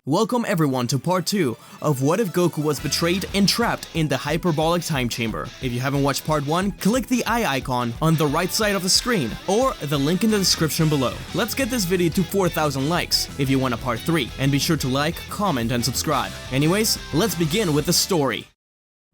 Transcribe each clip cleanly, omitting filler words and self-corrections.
Welcome everyone to part 2 of What If Goku Was Betrayed and Trapped in the Hyperbolic Time Chamber. If you haven't watched part 1, click the eye icon on the right side of the screen or the link in the description below. Let's get this video to 4,000 likes if you want a part 3, and be sure to like, comment, and subscribe. Anyways, let's begin with the story.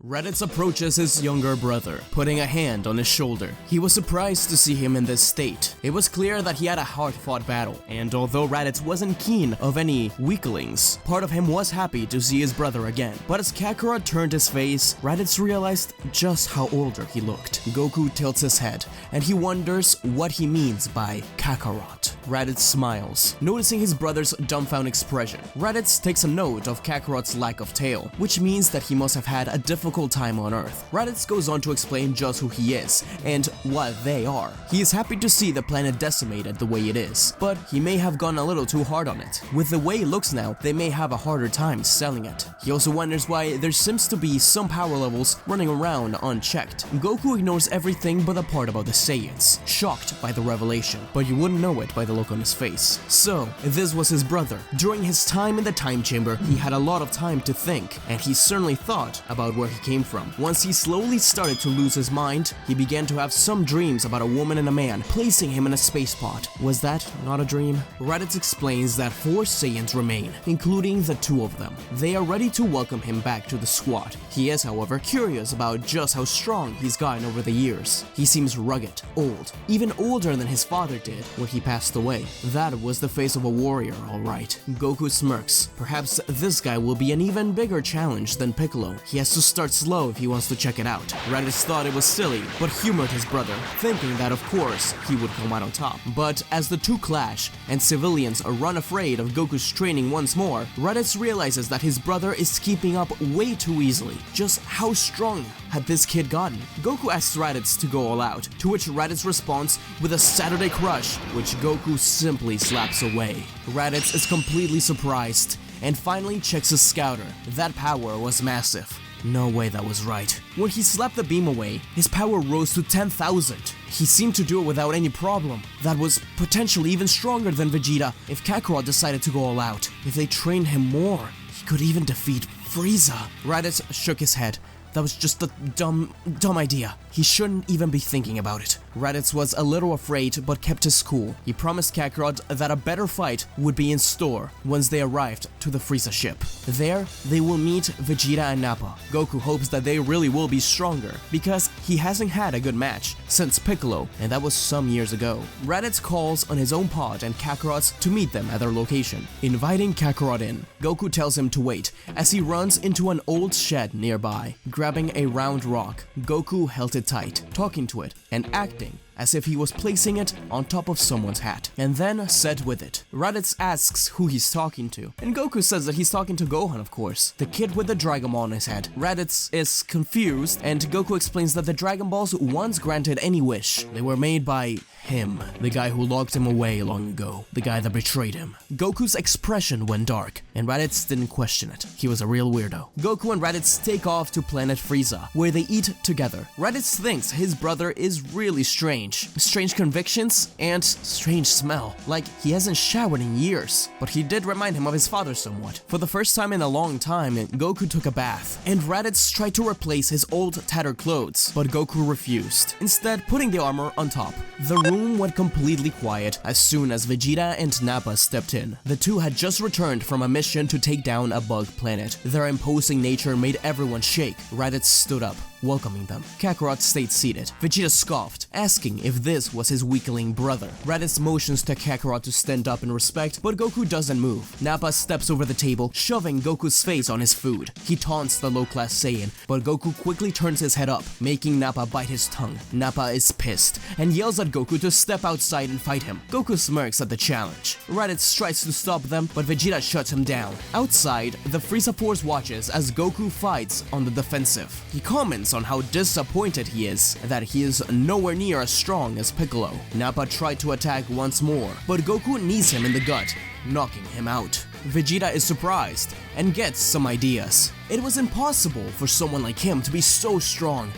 Raditz approaches his younger brother, putting a hand on his shoulder. He was surprised to see him in this state. It was clear that he had a hard-fought battle, and although Raditz wasn't keen of any weaklings, part of him was happy to see his brother again. But as Kakarot turned his face, Raditz realized just how older he looked. Goku tilts his head, and he wonders what he means by Kakarot. Raditz smiles, noticing his brother's dumbfounded expression. Raditz takes a note of Kakarot's lack of tail, which means that he must have had a difficult time on Earth. Raditz goes on to explain just who he is and what they are. He is happy to see the planet decimated the way it is, but he may have gone a little too hard on it. With the way it looks now, they may have a harder time selling it. He also wonders why there seems to be some power levels running around unchecked. Goku ignores everything but the part about the Saiyans, shocked by the revelation, but you wouldn't know it by the look on his face. So, this was his brother. During his time in the time chamber, he had a lot of time to think, and he certainly thought about where he came from. Once he slowly started to lose his mind, he began to have some dreams about a woman and a man placing him in a space pod. Was that not a dream? Raditz explains that 4 Saiyans remain, including the 2 of them. They are ready to welcome him back to the squad. He is, however, curious about just how strong he's gotten over the years. He seems rugged, old, even older than his father did when he passed away. That was the face of a warrior, alright. Goku smirks. Perhaps this guy will be an even bigger challenge than Piccolo. He has to start slow if he wants to check it out. Raditz thought it was silly, but humored his brother, thinking that of course he would come out on top. But as the two clash, and civilians run afraid of Goku's training once more, Raditz realizes that his brother is keeping up way too easily. Just how strong had this kid gotten? Goku asks Raditz to go all out, to which Raditz responds with a Saturday crush, which Goku simply slaps away. Raditz is completely surprised, and finally checks his scouter. That power was massive. No way that was right. When he slapped the beam away, his power rose to 10,000. He seemed to do it without any problem. That was potentially even stronger than Vegeta if Kakarot decided to go all out. If they trained him more, he could even defeat Frieza. Raditz shook his head. That was just a dumb idea. He shouldn't even be thinking about it. Raditz was a little afraid but kept his cool. He promised Kakarot that a better fight would be in store once they arrived to the Frieza ship. There, they will meet Vegeta and Nappa. Goku hopes that they really will be stronger because he hasn't had a good match since Piccolo, and that was some years ago. Raditz calls on his own pod and Kakarot's to meet them at their location. Inviting Kakarot in, Goku tells him to wait as he runs into an old shed nearby. Grabbing a round rock, Goku held it tight, talking to it and acting as if he was placing it on top of someone's hat, and then said with it. Raditz asks who he's talking to, and Goku says that he's talking to Gohan, of course, the kid with the Dragon Ball on his head. Raditz is confused, and Goku explains that the Dragon Balls once granted any wish. They were made by him, the guy who locked him away long ago, the guy that betrayed him. Goku's expression went dark, and Raditz didn't question it. He was a real weirdo. Goku and Raditz take off to planet Frieza, where they eat together. Raditz thinks his brother is really strange. Strange convictions and strange smell, like he hasn't showered in years. But he did remind him of his father somewhat. For the first time in a long time, Goku took a bath, and Raditz tried to replace his old tattered clothes, but Goku refused, instead putting the armor on top. The room went completely quiet as soon as Vegeta and Nappa stepped in. The two had just returned from a mission to take down a bug planet. Their imposing nature made everyone shake. Raditz stood up, welcoming them. Kakarot stayed seated. Vegeta scoffed, asking if this was his weakling brother. Raditz motions to Kakarot to stand up in respect, but Goku doesn't move. Nappa steps over the table, shoving Goku's face on his food. He taunts the low-class Saiyan, but Goku quickly turns his head up, making Nappa bite his tongue. Nappa is pissed, and yells at Goku to step outside and fight him. Goku smirks at the challenge. Raditz tries to stop them, but Vegeta shuts him down. Outside, the Frieza Force watches as Goku fights on the defensive. He comments on how disappointed he is that he is nowhere near as strong as Piccolo. Nappa tried to attack once more, but Goku knees him in the gut, knocking him out. Vegeta is surprised and gets some ideas. It was impossible for someone like him to be so strong.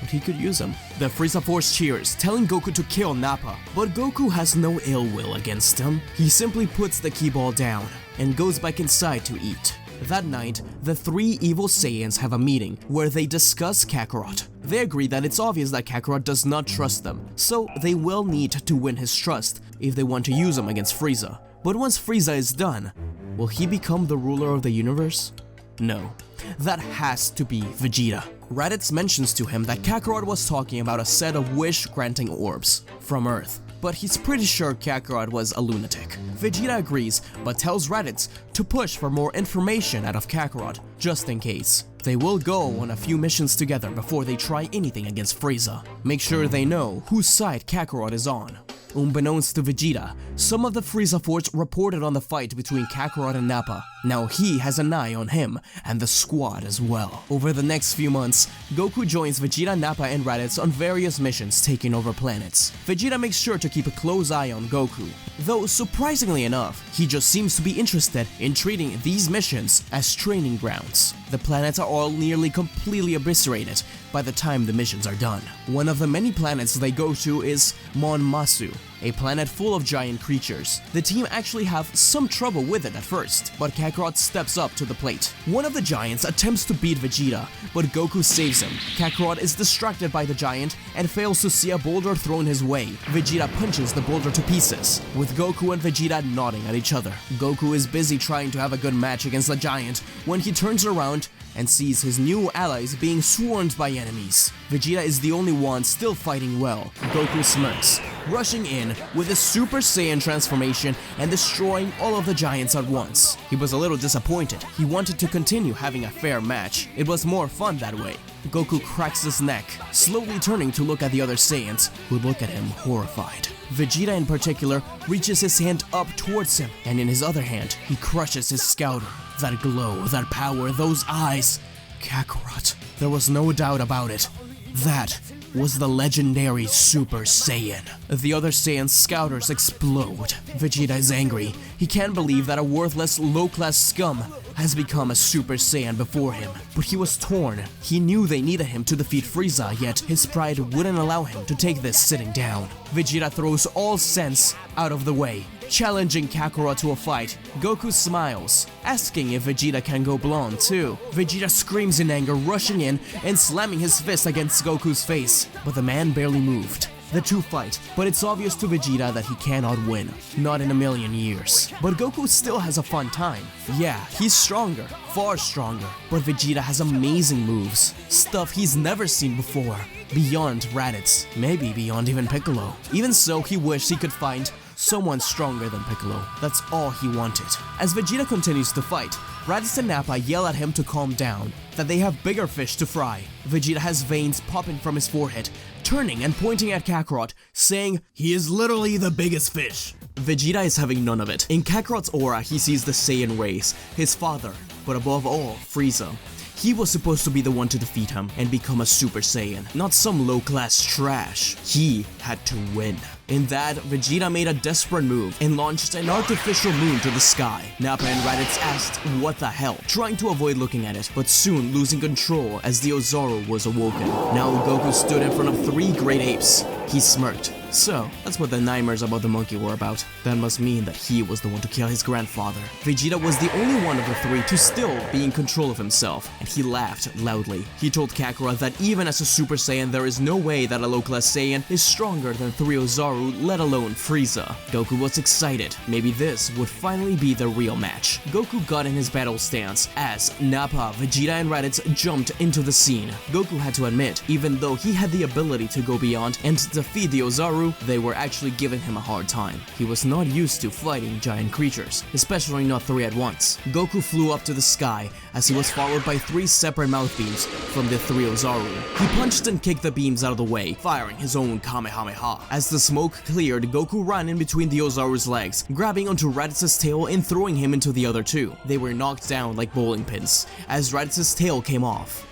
but he could use him. The Frieza Force cheers, telling Goku to kill Nappa, but Goku has no ill will against him. He simply puts the key ball down and goes back inside to eat. That night, the three evil Saiyans have a meeting where they discuss Kakarot. They agree that it's obvious that Kakarot does not trust them, so they will need to win his trust if they want to use him against Frieza. But once Frieza is done, will he become the ruler of the universe? No. That has to be Vegeta. Raditz mentions to him that Kakarot was talking about a set of wish-granting orbs from Earth, but he's pretty sure Kakarot was a lunatic. Vegeta agrees, but tells Raditz to push for more information out of Kakarot, just in case. They will go on a few missions together before they try anything against Frieza. Make sure they know whose side Kakarot is on. Unbeknownst to Vegeta, some of the Frieza Force reported on the fight between Kakarot and Nappa. Now he has an eye on him and the squad as well. Over the next few months, Goku joins Vegeta, Nappa, and Raditz on various missions taking over planets. Vegeta makes sure to keep a close eye on Goku, though surprisingly enough, he just seems to be interested in treating these missions as training grounds. The planets are all nearly completely eviscerated by the time the missions are done. One of the many planets they go to is Mon Masu, a planet full of giant creatures. The team actually have some trouble with it at first, but Kakarot steps up to the plate. One of the giants attempts to beat Vegeta, but Goku saves him. Kakarot is distracted by the giant and fails to see a boulder thrown his way. Vegeta punches the boulder to pieces, with Goku and Vegeta nodding at each other. Goku is busy trying to have a good match against the giant when he turns around and sees his new allies being swarmed by enemies. Vegeta is the only one still fighting well. Goku smirks, rushing in with his Super Saiyan transformation and destroying all of the giants at once. He was a little disappointed. He wanted to continue having a fair match. It was more fun that way. Goku cracks his neck, slowly turning to look at the other Saiyans, who look at him horrified. Vegeta in particular reaches his hand up towards him, and in his other hand, he crushes his scouter. That glow, that power, those eyes. Kakarot. There was no doubt about it. That was the legendary Super Saiyan. The other Saiyan scouters explode. Vegeta is angry. He can't believe that a worthless, low-class scum has become a Super Saiyan before him. But he was torn. He knew they needed him to defeat Frieza, yet his pride wouldn't allow him to take this sitting down. Vegeta throws all sense out of the way, challenging Kakarot to a fight. Goku smiles, asking if Vegeta can go blonde too. Vegeta screams in anger, rushing in and slamming his fist against Goku's face, but the man barely moved. The two fight, but it's obvious to Vegeta that he cannot win. Not in a million years. But Goku still has a fun time. Yeah, he's stronger, far stronger, but Vegeta has amazing moves. Stuff he's never seen before. Beyond Raditz, maybe beyond even Piccolo. Even so, he wished he could find someone stronger than Piccolo. That's all he wanted. As Vegeta continues to fight, Raditz and Nappa yell at him to calm down, that they have bigger fish to fry. Vegeta has veins popping from his forehead, turning and pointing at Kakarot, saying, "He is literally the biggest fish." Vegeta is having none of it. In Kakarot's aura, he sees the Saiyan race, his father, but above all, Frieza. He was supposed to be the one to defeat him and become a Super Saiyan, not some low-class trash. He had to win. In that, Vegeta made a desperate move and launched an artificial moon to the sky. Nappa and Raditz asked what the hell, trying to avoid looking at it, but soon losing control as the Ozaru was awoken. Now Goku stood in front of 3 great apes. He smirked. So, that's what the nightmares about the monkey were about. That must mean that he was the one to kill his grandfather. Vegeta was the only one of the 3 to still be in control of himself, and he laughed loudly. He told Kakarot that even as a Super Saiyan, there is no way that a low-class Saiyan is stronger than 3 Ozaru, let alone Frieza. Goku was excited. Maybe this would finally be the real match. Goku got in his battle stance as Nappa, Vegeta, and Raditz jumped into the scene. Goku had to admit, even though he had the ability to go beyond and defeat the Ozaru, they were actually giving him a hard time. He was not used to fighting giant creatures, especially not 3 at once. Goku flew up to the sky as he was followed by 3 separate mouth beams from the 3 Ozaru. He punched and kicked the beams out of the way, firing his own Kamehameha. As the smoke cleared, Goku ran in between the Ozaru's legs, grabbing onto Raditz's tail and throwing him into the other 2. They were knocked down like bowling pins, as Raditz's tail came off.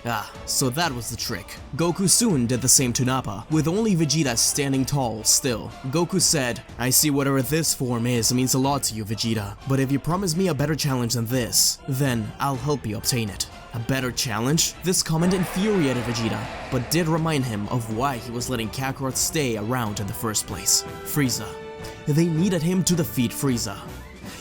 So that was the trick. Goku soon did the same to Nappa, with only Vegeta standing tall still. Goku said, "I see whatever this form is means a lot to you, Vegeta, but if you promise me a better challenge than this, then I'll help you obtain it." A better challenge? This comment infuriated Vegeta, but did remind him of why he was letting Kakarot stay around in the first place. Frieza. They needed him to defeat Frieza.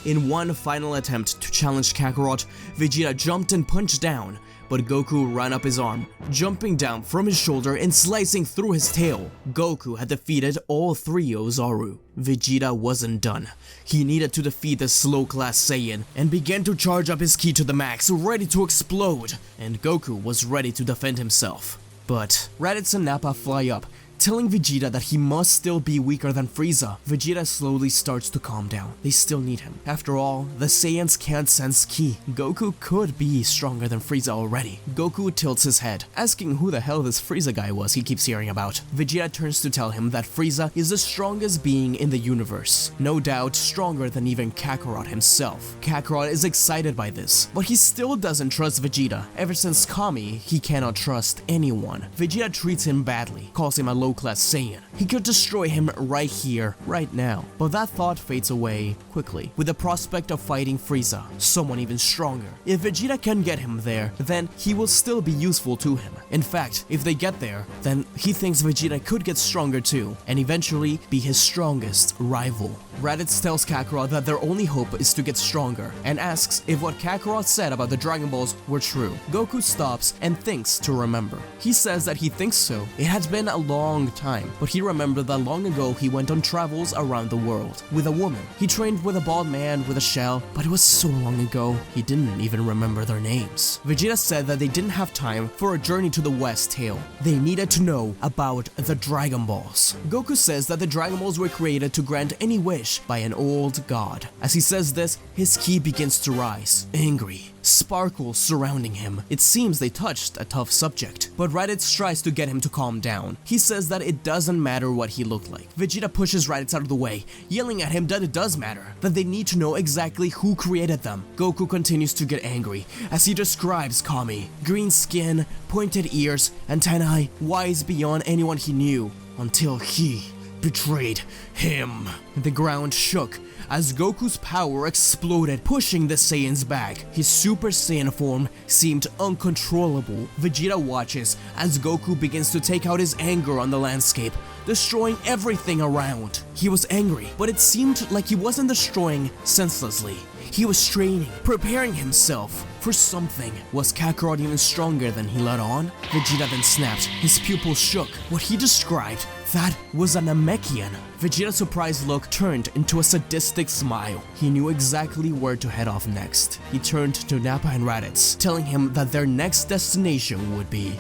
In one final attempt to challenge Kakarot, Vegeta jumped and punched down, but Goku ran up his arm, jumping down from his shoulder and slicing through his tail. Goku had defeated all three Ozaru. Vegeta wasn't done. He needed to defeat the slow-class Saiyan and began to charge up his ki to the max, ready to explode, and Goku was ready to defend himself. But Raditz and Nappa fly up, telling Vegeta that he must still be weaker than Frieza. Vegeta slowly starts to calm down. They still need him. After all, the Saiyans can't sense ki. Goku could be stronger than Frieza already. Goku tilts his head, asking who the hell this Frieza guy was he keeps hearing about. Vegeta turns to tell him that Frieza is the strongest being in the universe. No doubt stronger than even Kakarot himself. Kakarot is excited by this, but he still doesn't trust Vegeta. Ever since Kami, he cannot trust anyone. Vegeta treats him badly, calls him a low-class Saiyan. He could destroy him right here, right now. But that thought fades away quickly, with the prospect of fighting Frieza, someone even stronger. If Vegeta can get him there, then he will still be useful to him. In fact, if they get there, then he thinks Vegeta could get stronger too, and eventually be his strongest rival. Raditz tells Kakarot that their only hope is to get stronger, and asks if what Kakarot said about the Dragon Balls were true. Goku stops and thinks to remember. He says that he thinks so. It has been a long time, but he remembered that long ago he went on travels around the world with a woman. He trained with a bald man with a shell, but it was so long ago he didn't even remember their names. Vegeta said that they didn't have time for a journey to the West tale. They needed to know about the Dragon Balls. Goku says that the Dragon Balls were created to grant any wish by an old god. As he says this, his ki begins to rise, angry. Sparkles surrounding him. It seems they touched a tough subject, but Raditz tries to get him to calm down. He says that it doesn't matter what he looked like. Vegeta pushes Raditz out of the way, yelling at him that it does matter, that they need to know exactly who created them. Goku continues to get angry as he describes Kami. Green skin, pointed ears, antennae, wise beyond anyone he knew, until he betrayed him. The ground shook as Goku's power exploded, pushing the Saiyans back. His Super Saiyan form seemed uncontrollable. Vegeta watches as Goku begins to take out his anger on the landscape, destroying everything around. He was angry, but it seemed like he wasn't destroying senselessly. He was training, preparing himself for something. Was Kakarot even stronger than he let on? Vegeta then snapped. His pupils shook. What he described, that was a Namekian. Vegeta's surprised look turned into a sadistic smile. He knew exactly where to head off next. He turned to Nappa and Raditz, telling him that their next destination would be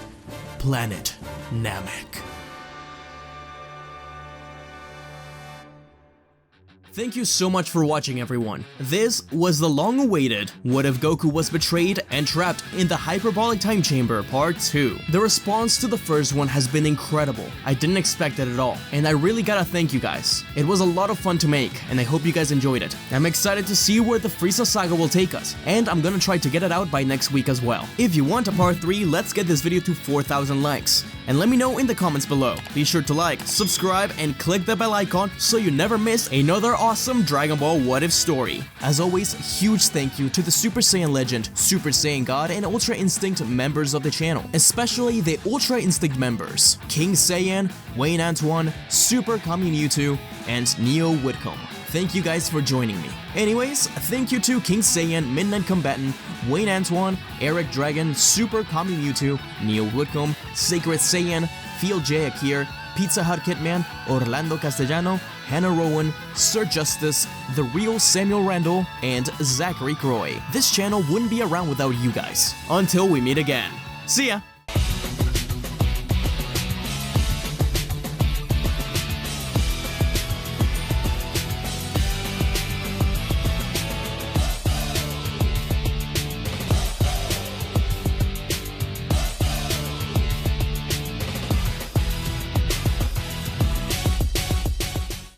Planet Namek. Thank you so much for watching, everyone. This was the long-awaited What If Goku Was Betrayed and Trapped in the Hyperbolic Time Chamber Part 2. The response to the first one has been incredible. I didn't expect it at all, and I really gotta thank you guys. It was a lot of fun to make, and I hope you guys enjoyed it. I'm excited to see where the Frieza saga will take us, and I'm gonna try to get it out by next week as well. If you want a Part 3, let's get this video to 4,000 likes. And let me know in the comments below. Be sure to like, subscribe, and click the bell icon so you never miss another awesome Dragon Ball What If story. As always, huge thank you to the Super Saiyan Legend, Super Saiyan God, and Ultra Instinct members of the channel, especially the Ultra Instinct members, King Saiyan, Wayne Antoine, Super Kami Mewtwo, and Neo Whitcomb. Thank you guys for joining me. Anyways, thank you to King Saiyan, Midnight Combatant, Wayne Antoine, Eric Dragon, Super Kami Mewtwo, Neo Whitcomb, Sacred Saiyan, Field J Akir, Pizza Hut Kitman, Orlando Castellano, Hannah Rowan, Sir Justice, The Real Samuel Randall, and Zachary Croy. This channel wouldn't be around without you guys. Until we meet again. See ya!